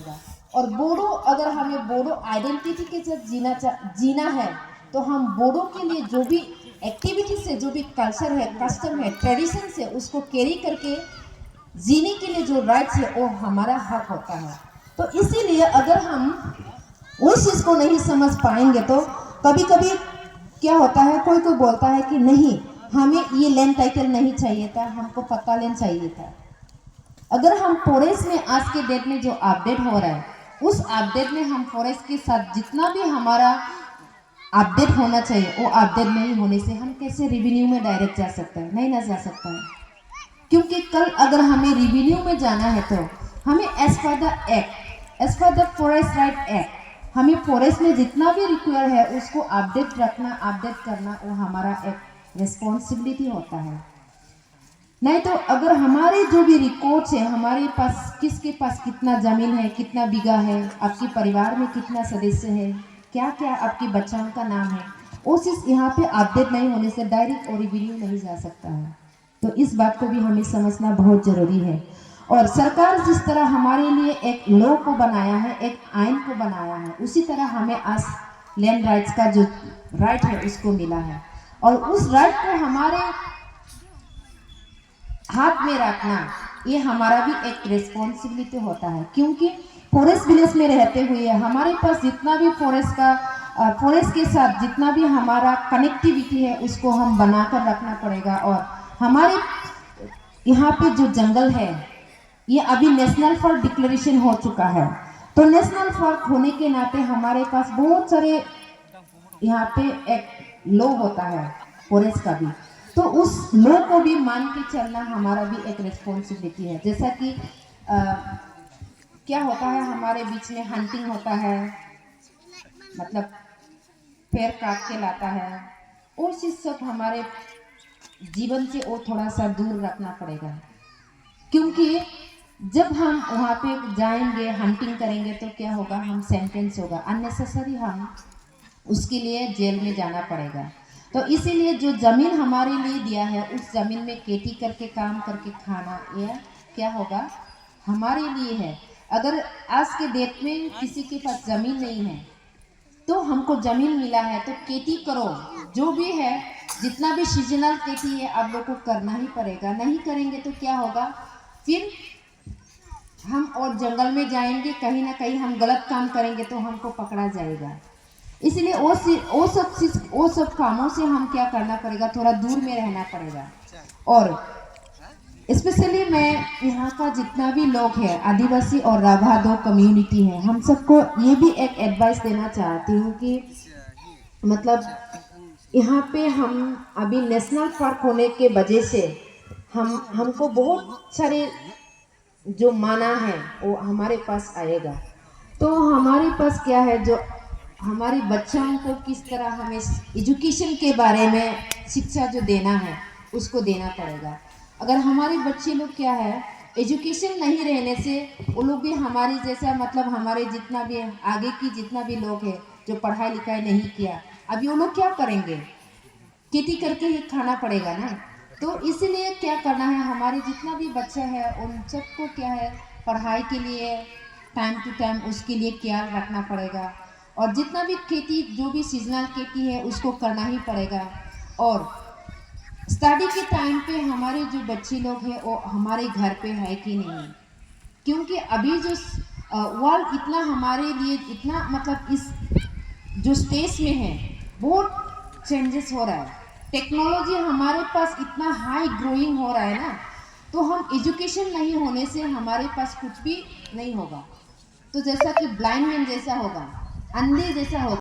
पड़ेगा। और बोडो, अगर हमें बोडो आइडेंटिटी के साथ जीना है तो हम बोडो के लिए जो भी एक्टिविटीज है, जो भी कल्चर है, कस्टम है, ट्रेडिशन है, उसको कैरी करके जीने के लिए जो राइट्स है वो हमारा हक होता है। तो इसीलिए अगर हम उस चीज को नहीं समझ पाएंगे तो कभी कभी क्या होता है, कोई कोई बोलता है कि नहीं, हमें ये लैंड टाइटल नहीं चाहिए था, हमको पक्का लैंड चाहिए था। अगर हम फॉरेस्ट में आज के डेट में जो अपडेट हो रहा है, उस अपडेट में हम फॉरेस्ट के साथ जितना भी हमारा अपडेट होना चाहिए वो अपडेट नहीं होने से हम कैसे रेवेन्यू में डायरेक्ट जा सकते हैं? नहीं ना जा सकता है, क्योंकि कल अगर हमें रेवेन्यू में जाना है तो हमें as per the act, as per the forest right act, हमें फॉरेस्ट में जितना भी रिक्वायर है उसको अपडेट रखना, अपडेट करना वो हमारा एक रिस्पॉन्सिबिलिटी होता है। नहीं तो अगर हमारे जो भी रिकॉर्ड्स है, हमारे पास किसके पास कितना जमीन है, कितना बीघा है, आपके परिवार में कितना सदस्य है, क्या क्या आपके बच्चों का नाम है, वो चीज़ यहाँ पे अपडेट नहीं होने से डायरेक्ट और रेवेन्यू नहीं जा सकता है। तो इस बात को भी हमें समझना बहुत जरूरी है। और सरकार जिस तरह हमारे लिए एक लॉ को बनाया है, एक आइन को बनाया है, उसी तरह हमें आज लैंड राइट्स का जो राइट है उसको मिला है। और उस राइट को हमारे हाथ में रखना ये हमारा भी एक रिस्पॉन्सिबिलिटी होता है, क्योंकि फॉरेस्ट विलेज में रहते हुए हमारे पास जितना भी फॉरेस्ट के साथ जितना भी हमारा कनेक्टिविटी है उसको हम बनाकर रखना पड़ेगा। और हमारे यहाँ पे जो जंगल है ये अभी नेशनल पार्क डिक्लेरेशन हो चुका है, तो नेशनल पार्क होने के नाते हमारे पास बहुत सारे यहाँ पे एक लॉ होता है फॉरेस्ट का भी, तो उस लॉ को भी मान के चलना हमारा भी एक रिस्पॉन्सिबिलिटी है। जैसा कि क्या होता है, हमारे बीच में हंटिंग होता है, मतलब पेड़ काट के लाता है, वो चीज़ सब हमारे जीवन से वो थोड़ा सा दूर रखना पड़ेगा, क्योंकि जब हम वहाँ पे जाएंगे, हंटिंग करेंगे तो क्या होगा, हम सेंटेंस होगा अननेसेसरी, हम उसके लिए जेल में जाना पड़ेगा। तो इसीलिए जो ज़मीन हमारे लिए दिया है उस ज़मीन में खेती करके काम करके खाना, यह क्या होगा हमारे लिए है। अगर आज के डेट में किसी के पास ज़मीन नहीं है तो हमको ज़मीन मिला है तो खेती करो, जो भी है जितना भी सीजनल खेती है आप लोग को करना ही पड़ेगा। नहीं करेंगे तो क्या होगा, फिर हम और जंगल में जाएंगे, कहीं ना कहीं हम गलत काम करेंगे तो हमको पकड़ा जाएगा। इसलिए वो सब कामों से हम क्या करना पड़ेगा, थोड़ा दूर में रहना पड़ेगा। और स्पेशली मैं यहाँ का जितना भी लोग हैं, आदिवासी और राभादो कम्युनिटी है, हम सबको ये भी एक एडवाइस देना चाहती हूँ कि मतलब यहाँ पे हम अभी नेशनल पार्क होने के वजह से हमको बहुत सारे जो माना है वो हमारे पास आएगा। तो हमारे पास क्या है, जो हमारे बच्चों को किस तरह हमें एजुकेशन के बारे में शिक्षा जो देना है उसको देना पड़ेगा। अगर हमारे बच्चे लोग क्या है, एजुकेशन नहीं रहने से वो लोग भी हमारी जैसा, मतलब हमारे जितना भी आगे की जितना भी लोग हैं जो पढ़ाई लिखाई नहीं किया, अभी वो लोग क्या करेंगे, खेती करके ही खाना पड़ेगा ना। तो इसीलिए क्या करना है, हमारे जितना भी बच्चा है उन सबको क्या है, पढ़ाई के लिए टाइम टू टाइम उसके लिए ख्याल रखना पड़ेगा। और जितना भी खेती, जो भी सीजनल खेती है उसको करना ही पड़ेगा। और स्टडी के टाइम पे हमारे जो बच्चे लोग हैं वो हमारे घर पे है कि नहीं, क्योंकि अभी जो वर्ल्ड इतना हमारे लिए इतना मतलब इस जो स्पेस में है बहुत चेंजेस हो रहा है, टेक्नोलॉजी हमारे पास इतना हाई ग्रोइंग हो रहा है ना, तो हम एजुकेशन नहीं होने से हमारे पास कुछ भी नहीं होगा। तो जैसा कि ब्लाइंड मैन जैसा होगा, अंधे जैसा होगा।